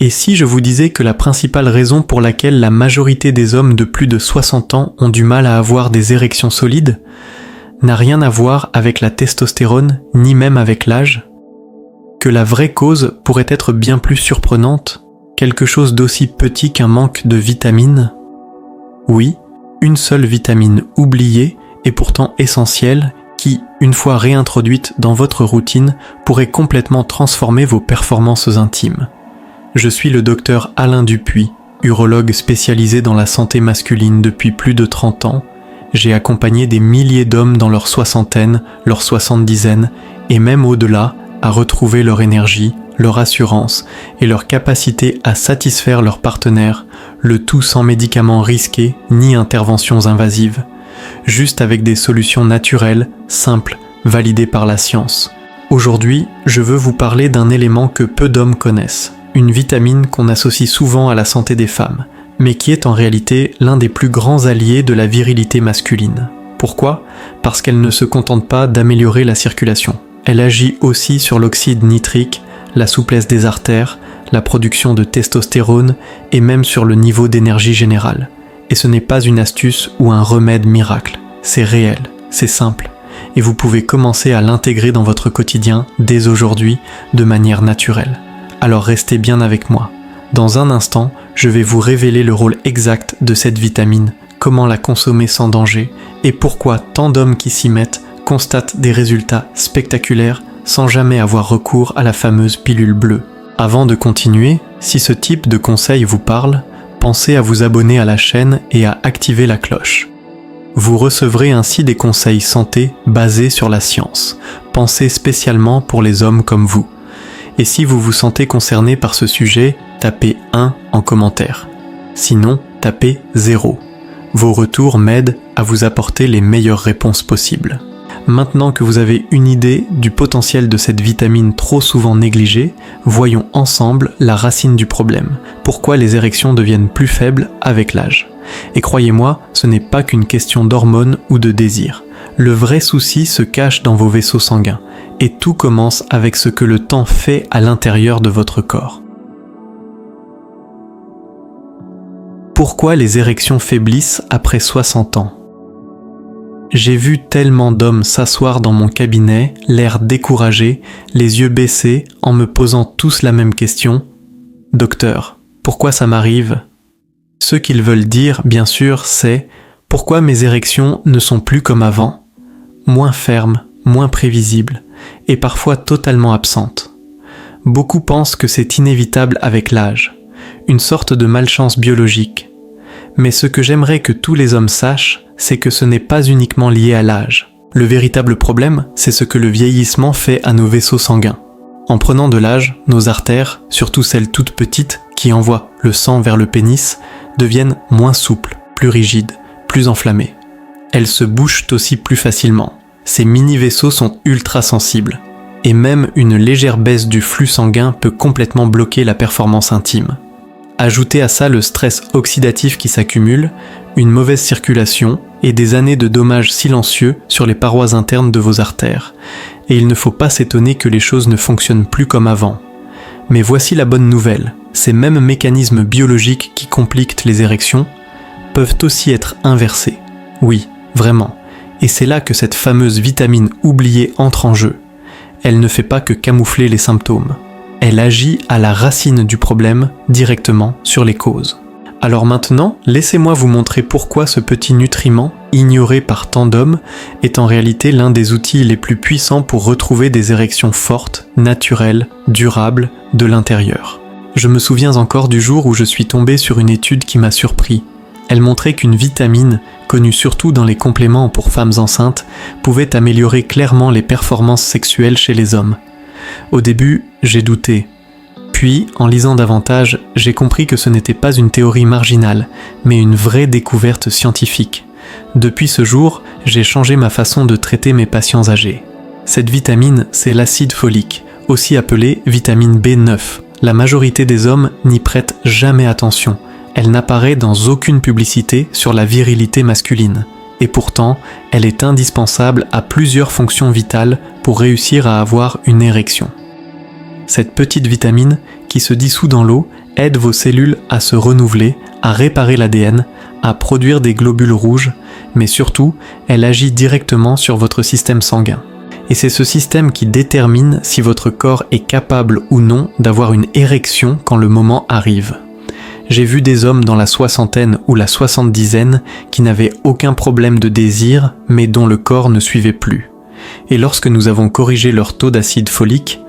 Et si je vous disais que la principale raison pour laquelle la majorité des hommes de plus de 60 ans ont du mal à avoir des érections solides n'a rien à voir avec la testostérone ni même avec l'âge? Que la vraie cause pourrait être bien plus surprenante, quelque chose d'aussi petit qu'un manque de vitamines? Oui, une seule vitamine oubliée et pourtant essentielle qui, une fois réintroduite dans votre routine, pourrait complètement transformer vos performances intimes. Je suis le docteur Alain Dupuis, urologue spécialisé dans la santé masculine depuis plus de 30 ans. J'ai accompagné des milliers d'hommes dans leur soixantaine, leur soixante-dizaine et même au-delà à retrouver leur énergie, leur assurance et leur capacité à satisfaire leur partenaire, le tout sans médicaments risqués ni interventions invasives, juste avec des solutions naturelles, simples, validées par la science. Aujourd'hui, je veux vous parler d'un élément que peu d'hommes connaissent, une vitamine qu'on associe souvent à la santé des femmes, mais qui est en réalité l'un des plus grands alliés de la virilité masculine. Pourquoi ? Parce qu'elle ne se contente pas d'améliorer la circulation. Elle agit aussi sur l'oxyde nitrique, la souplesse des artères, la production de testostérone et même sur le niveau d'énergie générale. Et ce n'est pas une astuce ou un remède miracle, c'est réel, c'est simple, et vous pouvez commencer à l'intégrer dans votre quotidien dès aujourd'hui de manière naturelle. Alors restez bien avec moi. Dans un instant, je vais vous révéler le rôle exact de cette vitamine, comment la consommer sans danger, et pourquoi tant d'hommes qui s'y mettent constatent des résultats spectaculaires sans jamais avoir recours à la fameuse pilule bleue. Avant de continuer, si ce type de conseil vous parle, pensez à vous abonner à la chaîne et à activer la cloche. Vous recevrez ainsi des conseils santé basés sur la science, pensés spécialement pour les hommes comme vous. Et si vous vous sentez concerné par ce sujet, tapez 1 en commentaire. Sinon, tapez 0. Vos retours m'aident à vous apporter les meilleures réponses possibles. Maintenant que vous avez une idée du potentiel de cette vitamine trop souvent négligée, voyons ensemble la racine du problème. Pourquoi les érections deviennent plus faibles avec l'âge? Et croyez-moi, ce n'est pas qu'une question d'hormones ou de désir. Le vrai souci se cache dans vos vaisseaux sanguins, et tout commence avec ce que le temps fait à l'intérieur de votre corps. Pourquoi les érections faiblissent après 60 ans? J'ai vu tellement d'hommes s'asseoir dans mon cabinet, l'air découragé, les yeux baissés, en me posant tous la même question. « Docteur, pourquoi ça m'arrive ?» Ce qu'ils veulent dire, bien sûr, c'est « Pourquoi mes érections ne sont plus comme avant ?» Moins fermes, moins prévisibles, et parfois totalement absentes. Beaucoup pensent que c'est inévitable avec l'âge, une sorte de malchance biologique. Mais ce que j'aimerais que tous les hommes sachent, c'est que ce n'est pas uniquement lié à l'âge. Le véritable problème, c'est ce que le vieillissement fait à nos vaisseaux sanguins. En prenant de l'âge, nos artères, surtout celles toutes petites qui envoient le sang vers le pénis, deviennent moins souples, plus rigides, plus enflammées. Elles se bouchent aussi plus facilement. Ces mini-vaisseaux sont ultra sensibles. Et même une légère baisse du flux sanguin peut complètement bloquer la performance intime. Ajoutez à ça le stress oxydatif qui s'accumule, une mauvaise circulation et des années de dommages silencieux sur les parois internes de vos artères. Et il ne faut pas s'étonner que les choses ne fonctionnent plus comme avant. Mais voici la bonne nouvelle, ces mêmes mécanismes biologiques qui compliquent les érections peuvent aussi être inversés. Oui, vraiment. Et c'est là que cette fameuse vitamine oubliée entre en jeu. Elle ne fait pas que camoufler les symptômes. Elle agit à la racine du problème, directement sur les causes. Alors maintenant, laissez-moi vous montrer pourquoi ce petit nutriment, ignoré par tant d'hommes, est en réalité l'un des outils les plus puissants pour retrouver des érections fortes, naturelles, durables, de l'intérieur. Je me souviens encore du jour où je suis tombé sur une étude qui m'a surpris. Elle montrait qu'une vitamine, connue surtout dans les compléments pour femmes enceintes, pouvait améliorer clairement les performances sexuelles chez les hommes. Au début, j'ai douté. Puis, en lisant davantage, j'ai compris que ce n'était pas une théorie marginale, mais une vraie découverte scientifique. Depuis ce jour, j'ai changé ma façon de traiter mes patients âgés. Cette vitamine, c'est l'acide folique, aussi appelée vitamine B9. La majorité des hommes n'y prêtent jamais attention. Elle n'apparaît dans aucune publicité sur la virilité masculine. Et pourtant, elle est indispensable à plusieurs fonctions vitales pour réussir à avoir une érection. Cette petite vitamine, qui se dissout dans l'eau, aide vos cellules à se renouveler, à réparer l'ADN, à produire des globules rouges, mais surtout, elle agit directement sur votre système sanguin. Et c'est ce système qui détermine si votre corps est capable ou non d'avoir une érection quand le moment arrive. J'ai vu des hommes dans la soixantaine ou la soixante-dizaine qui n'avaient aucun problème de désir, mais dont le corps ne suivait plus. Et lorsque nous avons corrigé leur taux d'acide folique,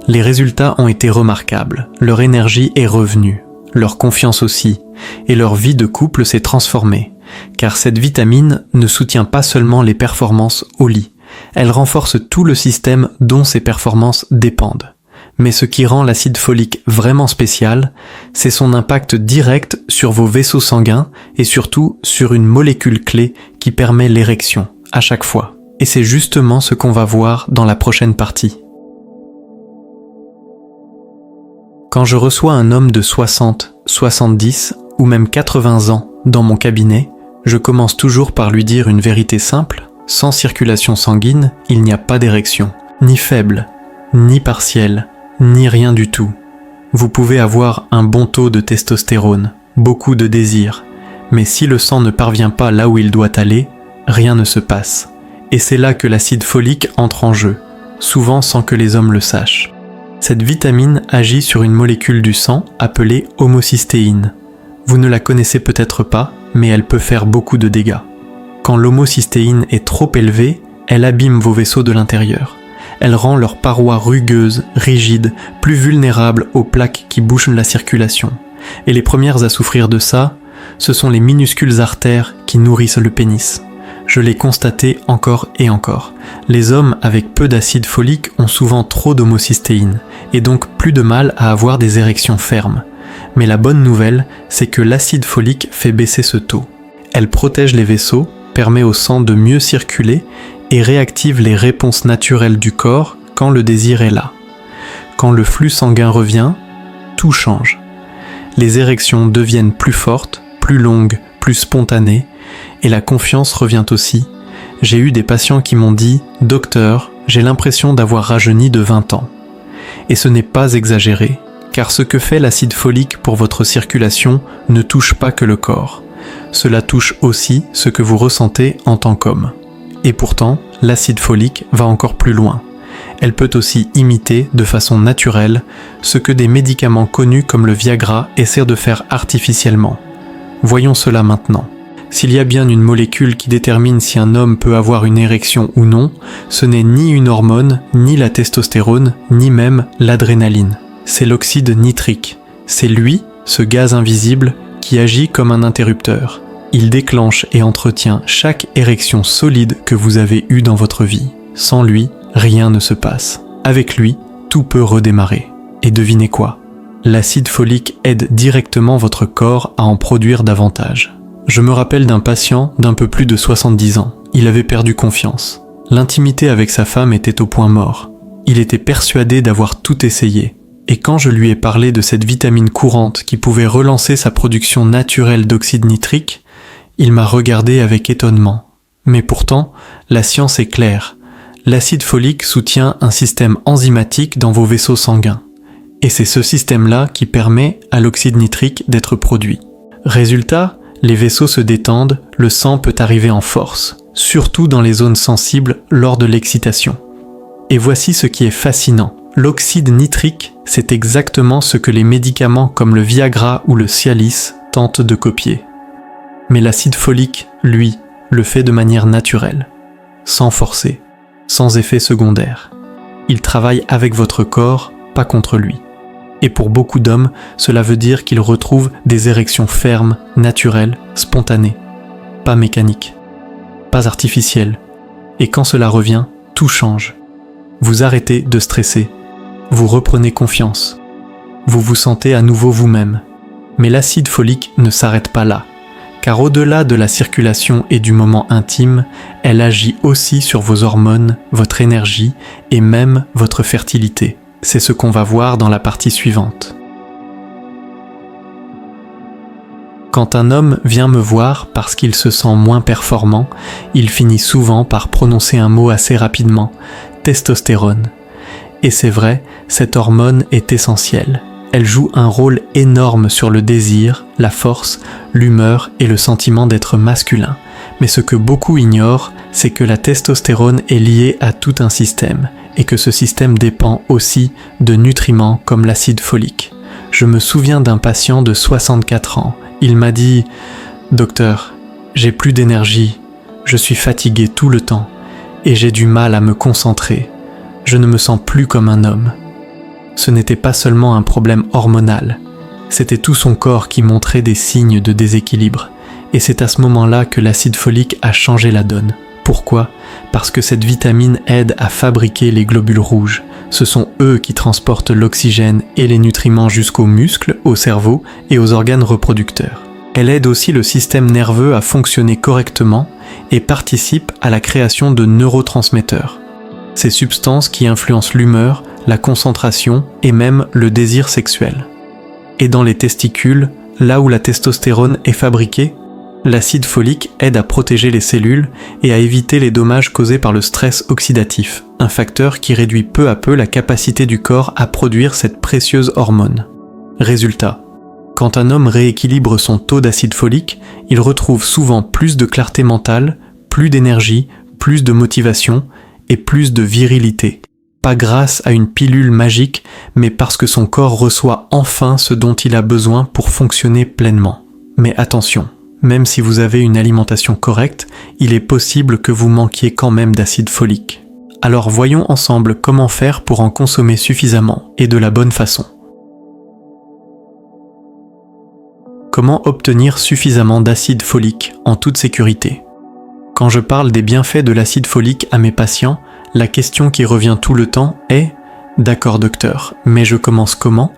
les résultats ont été remarquables. Leur énergie est revenue, leur confiance aussi, et leur vie de couple s'est transformée. Car cette vitamine ne soutient pas seulement les performances au lit, elle renforce tout le système dont ces performances dépendent. Mais ce qui rend l'acide folique vraiment spécial, c'est son impact direct sur vos vaisseaux sanguins et surtout sur une molécule clé qui permet l'érection, à chaque fois. Et c'est justement ce qu'on va voir dans la prochaine partie. Quand je reçois un homme de 60, 70 ou même 80 ans dans mon cabinet, je commence toujours par lui dire une vérité simple: sans circulation sanguine, il n'y a pas d'érection, ni faible, ni partielle, ni rien du tout. Vous pouvez avoir un bon taux de testostérone, beaucoup de désir, mais si le sang ne parvient pas là où il doit aller, rien ne se passe. Et c'est là que l'acide folique entre en jeu, souvent sans que les hommes le sachent. Cette vitamine agit sur une molécule du sang appelée homocystéine. Vous ne la connaissez peut-être pas, mais elle peut faire beaucoup de dégâts. Quand l'homocystéine est trop élevée, elle abîme vos vaisseaux de l'intérieur. Elle rend leurs parois rugueuses, rigides, plus vulnérables aux plaques qui bouchent la circulation. Et les premières à souffrir de ça, ce sont les minuscules artères qui nourrissent le pénis. Je l'ai constaté encore et encore. Les hommes avec peu d'acide folique ont souvent trop d'homocystéine, et donc plus de mal à avoir des érections fermes. Mais la bonne nouvelle, c'est que l'acide folique fait baisser ce taux. Elle protège les vaisseaux, permet au sang de mieux circuler et réactive les réponses naturelles du corps quand le désir est là. Quand le flux sanguin revient, tout change. Les érections deviennent plus fortes, plus longues, plus spontanées, et la confiance revient aussi. J'ai eu des patients qui m'ont dit « Docteur, j'ai l'impression d'avoir rajeuni de 20 ans ». Et ce n'est pas exagéré, car ce que fait l'acide folique pour votre circulation ne touche pas que le corps. Cela touche aussi ce que vous ressentez en tant qu'homme. Et pourtant, l'acide folique va encore plus loin. Elle peut aussi imiter de façon naturelle ce que des médicaments connus comme le Viagra essaient de faire artificiellement. Voyons cela maintenant. S'il y a bien une molécule qui détermine si un homme peut avoir une érection ou non, ce n'est ni une hormone, ni la testostérone, ni même l'adrénaline. C'est l'oxyde nitrique. C'est lui, ce gaz invisible, qui agit comme un interrupteur. Il déclenche et entretient chaque érection solide que vous avez eue dans votre vie. Sans lui, rien ne se passe. Avec lui, tout peut redémarrer. Et devinez quoi ? L'acide folique aide directement votre corps à en produire davantage. Je me rappelle d'un patient d'un peu plus de 70 ans. Il avait perdu confiance. L'intimité avec sa femme était au point mort. Il était persuadé d'avoir tout essayé. Et quand je lui ai parlé de cette vitamine courante qui pouvait relancer sa production naturelle d'oxyde nitrique, il m'a regardé avec étonnement. Mais pourtant, la science est claire. L'acide folique soutient un système enzymatique dans vos vaisseaux sanguins. Et c'est ce système-là qui permet à l'oxyde nitrique d'être produit. Résultat, les vaisseaux se détendent, le sang peut arriver en force, surtout dans les zones sensibles lors de l'excitation. Et voici ce qui est fascinant. L'oxyde nitrique, c'est exactement ce que les médicaments comme le Viagra ou le Cialis tentent de copier. Mais l'acide folique, lui, le fait de manière naturelle, sans forcer, sans effet secondaire. Il travaille avec votre corps, pas contre lui. Et pour beaucoup d'hommes, cela veut dire qu'ils retrouvent des érections fermes, naturelles, spontanées, pas mécaniques, pas artificielles. Et quand cela revient, tout change. Vous arrêtez de stresser. Vous reprenez confiance. Vous vous sentez à nouveau vous-même. Mais l'acide folique ne s'arrête pas là, car au-delà de la circulation et du moment intime, elle agit aussi sur vos hormones, votre énergie et même votre fertilité. C'est ce qu'on va voir dans la partie suivante. Quand un homme vient me voir parce qu'il se sent moins performant, il finit souvent par prononcer un mot assez rapidement, testostérone. Et c'est vrai, cette hormone est essentielle. Elle joue un rôle énorme sur le désir, la force, l'humeur et le sentiment d'être masculin. Mais ce que beaucoup ignorent, c'est que la testostérone est liée à tout un système, et que ce système dépend aussi de nutriments comme l'acide folique. Je me souviens d'un patient de 64 ans. Il m'a dit « Docteur, j'ai plus d'énergie, je suis fatigué tout le temps, et j'ai du mal à me concentrer. Je ne me sens plus comme un homme. » Ce n'était pas seulement un problème hormonal, c'était tout son corps qui montrait des signes de déséquilibre. Et c'est à ce moment-là que l'acide folique a changé la donne. Pourquoi ? Parce que cette vitamine aide à fabriquer les globules rouges. Ce sont eux qui transportent l'oxygène et les nutriments jusqu'aux muscles, au cerveau et aux organes reproducteurs. Elle aide aussi le système nerveux à fonctionner correctement et participe à la création de neurotransmetteurs. Ces substances qui influencent l'humeur, la concentration et même le désir sexuel. Et dans les testicules, là où la testostérone est fabriquée, l'acide folique aide à protéger les cellules et à éviter les dommages causés par le stress oxydatif, un facteur qui réduit peu à peu la capacité du corps à produire cette précieuse hormone. Résultat, quand un homme rééquilibre son taux d'acide folique, il retrouve souvent plus de clarté mentale, plus d'énergie, plus de motivation et plus de virilité. Pas grâce à une pilule magique, mais parce que son corps reçoit enfin ce dont il a besoin pour fonctionner pleinement. Mais attention, même si vous avez une alimentation correcte, il est possible que vous manquiez quand même d'acide folique. Alors voyons ensemble comment faire pour en consommer suffisamment et de la bonne façon. Comment obtenir suffisamment d'acide folique en toute sécurité ? Quand je parle des bienfaits de l'acide folique à mes patients, la question qui revient tout le temps est « D'accord docteur, mais je commence comment ?»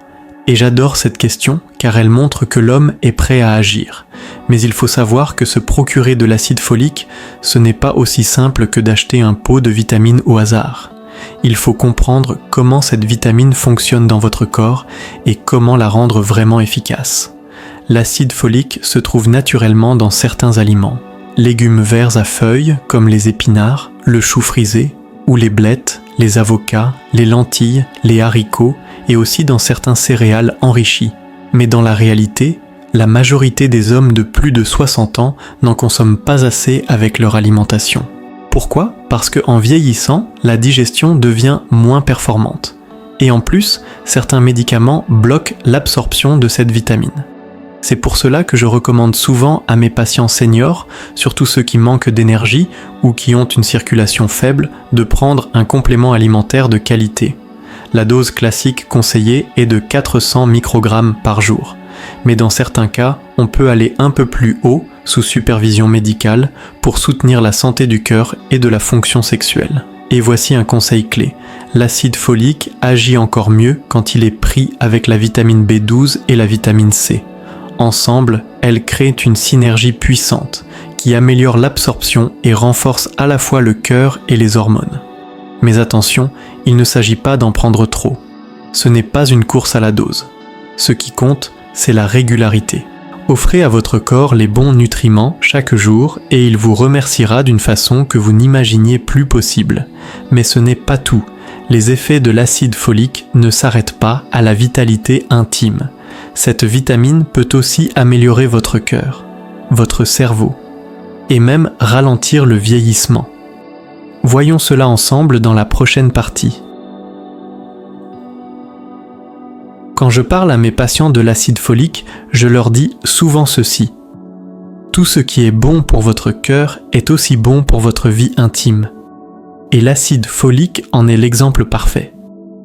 Et j'adore cette question car elle montre que l'homme est prêt à agir. Mais il faut savoir que se procurer de l'acide folique, ce n'est pas aussi simple que d'acheter un pot de vitamine au hasard. Il faut comprendre comment cette vitamine fonctionne dans votre corps et comment la rendre vraiment efficace. L'acide folique se trouve naturellement dans certains aliments. Légumes verts à feuilles comme les épinards, le chou frisé, ou les blettes, les avocats, les lentilles, les haricots et aussi dans certains céréales enrichis. Mais dans la réalité, la majorité des hommes de plus de 60 ans n'en consomment pas assez avec leur alimentation. Pourquoi ? Parce qu'en vieillissant, la digestion devient moins performante. Et en plus, certains médicaments bloquent l'absorption de cette vitamine. C'est pour cela que je recommande souvent à mes patients seniors, surtout ceux qui manquent d'énergie ou qui ont une circulation faible, de prendre un complément alimentaire de qualité. La dose classique conseillée est de 400 microgrammes par jour. Mais dans certains cas, on peut aller un peu plus haut, sous supervision médicale, pour soutenir la santé du cœur et de la fonction sexuelle. Et voici un conseil clé. L'acide folique agit encore mieux quand il est pris avec la vitamine B12 et la vitamine C. Ensemble, elles créent une synergie puissante qui améliore l'absorption et renforce à la fois le cœur et les hormones. Mais attention, il ne s'agit pas d'en prendre trop. Ce n'est pas une course à la dose. Ce qui compte, c'est la régularité. Offrez à votre corps les bons nutriments chaque jour et il vous remerciera d'une façon que vous n'imaginiez plus possible. Mais ce n'est pas tout. Les effets de l'acide folique ne s'arrêtent pas à la vitalité intime. Cette vitamine peut aussi améliorer votre cœur, votre cerveau, et même ralentir le vieillissement. Voyons cela ensemble dans la prochaine partie. Quand je parle à mes patients de l'acide folique, je leur dis souvent ceci. Tout ce qui est bon pour votre cœur est aussi bon pour votre vie intime. Et l'acide folique en est l'exemple parfait.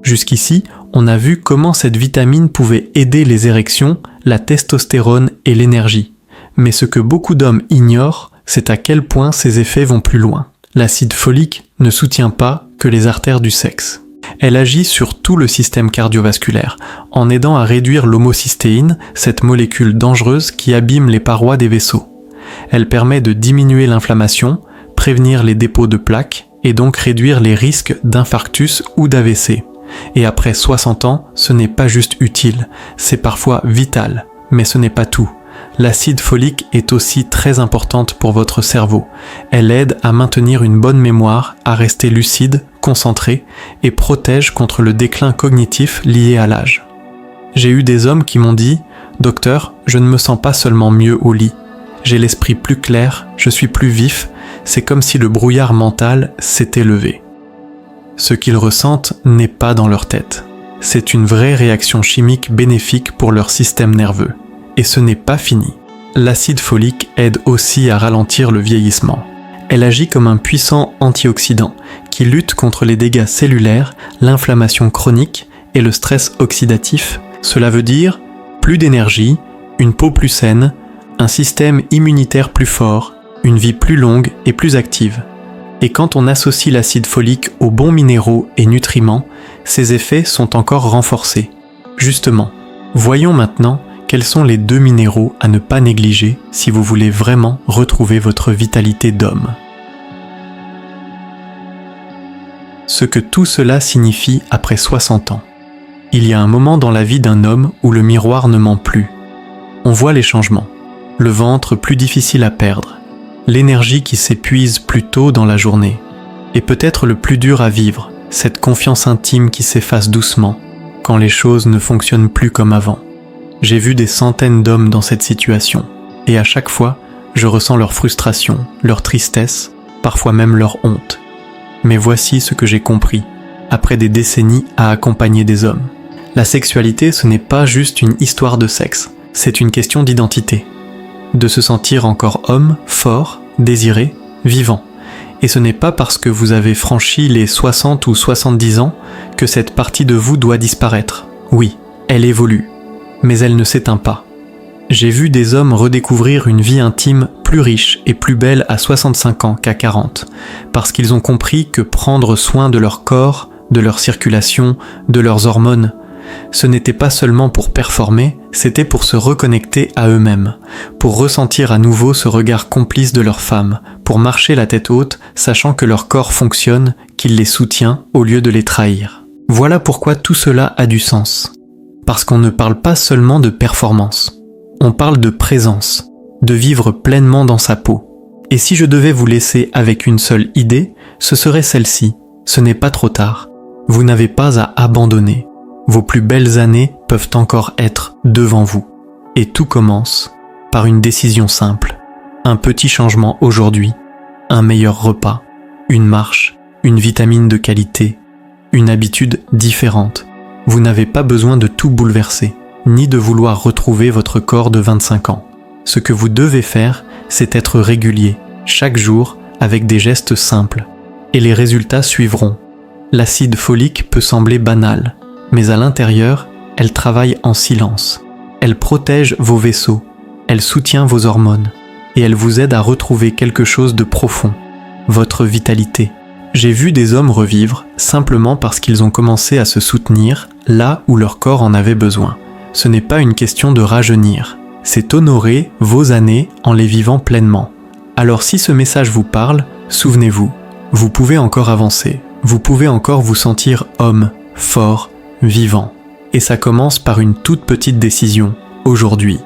Jusqu'ici, on a vu comment cette vitamine pouvait aider les érections, la testostérone et l'énergie. Mais ce que beaucoup d'hommes ignorent, c'est à quel point ces effets vont plus loin. L'acide folique ne soutient pas que les artères du sexe. Elle agit sur tout le système cardiovasculaire, en aidant à réduire l'homocystéine, cette molécule dangereuse qui abîme les parois des vaisseaux. Elle permet de diminuer l'inflammation, prévenir les dépôts de plaques et donc réduire les risques d'infarctus ou d'AVC. Et après 60 ans, ce n'est pas juste utile, c'est parfois vital, mais ce n'est pas tout. L'acide folique est aussi très importante pour votre cerveau. Elle aide à maintenir une bonne mémoire, à rester lucide, concentré et protège contre le déclin cognitif lié à l'âge. J'ai eu des hommes qui m'ont dit « Docteur, je ne me sens pas seulement mieux au lit. J'ai l'esprit plus clair, je suis plus vif, c'est comme si le brouillard mental s'était levé. » Ce qu'ils ressentent n'est pas dans leur tête. C'est une vraie réaction chimique bénéfique pour leur système nerveux. Et ce n'est pas fini. L'acide folique aide aussi à ralentir le vieillissement. Elle agit comme un puissant antioxydant qui lutte contre les dégâts cellulaires, l'inflammation chronique et le stress oxydatif. Cela veut dire plus d'énergie, une peau plus saine, un système immunitaire plus fort, une vie plus longue et plus active. Et quand on associe l'acide folique aux bons minéraux et nutriments, ces effets sont encore renforcés. Justement, voyons maintenant quels sont les 2 minéraux à ne pas négliger si vous voulez vraiment retrouver votre vitalité d'homme. Ce que tout cela signifie après 60 ans. Il y a un moment dans la vie d'un homme où le miroir ne ment plus. On voit les changements. Le ventre plus difficile à perdre, l'énergie qui s'épuise plus tôt dans la journée, et peut-être le plus dur à vivre, cette confiance intime qui s'efface doucement quand les choses ne fonctionnent plus comme avant. J'ai vu des centaines d'hommes dans cette situation, et à chaque fois, je ressens leur frustration, leur tristesse, parfois même leur honte. Mais voici ce que j'ai compris, après des décennies à accompagner des hommes. La sexualité, ce n'est pas juste une histoire de sexe, c'est une question d'identité. De se sentir encore homme, fort, désiré, vivant. Et ce n'est pas parce que vous avez franchi les 60 ou 70 ans que cette partie de vous doit disparaître. Oui, elle évolue, mais elle ne s'éteint pas. J'ai vu des hommes redécouvrir une vie intime plus riche et plus belle à 65 ans qu'à 40, parce qu'ils ont compris que prendre soin de leur corps, de leur circulation, de leurs hormones, ce n'était pas seulement pour performer, c'était pour se reconnecter à eux-mêmes, pour ressentir à nouveau ce regard complice de leur femme, pour marcher la tête haute, sachant que leur corps fonctionne, qu'il les soutient au lieu de les trahir. Voilà pourquoi tout cela a du sens. Parce qu'on ne parle pas seulement de performance, on parle de présence, de vivre pleinement dans sa peau. Et si je devais vous laisser avec une seule idée, ce serait celle-ci, ce n'est pas trop tard. Vous n'avez pas à abandonner. Vos plus belles années peuvent encore être devant vous. Et tout commence par une décision simple. Un petit changement aujourd'hui, un meilleur repas, une marche, une vitamine de qualité, une habitude différente. Vous n'avez pas besoin de tout bouleverser, ni de vouloir retrouver votre corps de 25 ans. Ce que vous devez faire, c'est être régulier, chaque jour, avec des gestes simples. Et les résultats suivront. L'acide folique peut sembler banal, mais à l'intérieur, elle travaille en silence. Elle protège vos vaisseaux, elle soutient vos hormones, et elle vous aide à retrouver quelque chose de profond, votre vitalité. J'ai vu des hommes revivre simplement parce qu'ils ont commencé à se soutenir là où leur corps en avait besoin. Ce n'est pas une question de rajeunir, c'est honorer vos années en les vivant pleinement. Alors si ce message vous parle, souvenez-vous, vous pouvez encore avancer, vous pouvez encore vous sentir homme, fort, vivant. Et ça commence par une toute petite décision, aujourd'hui.